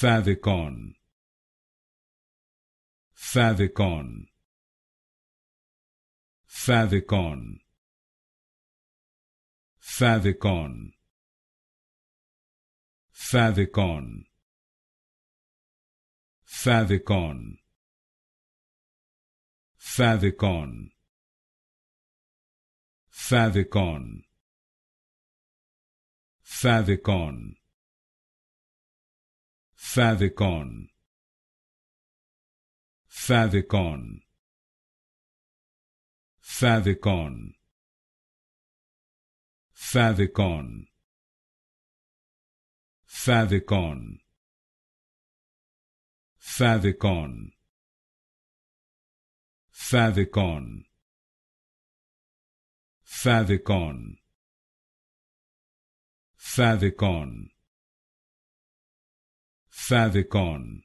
Favicon, Favicon, Favicon, Favicon, Favicon, Favicon, Favicon, Favicon, Favicon, Favicon, Favicon, Favicon, Favicon, Favicon, Favicon, Favicon, Favicon, Favicon, Favicon,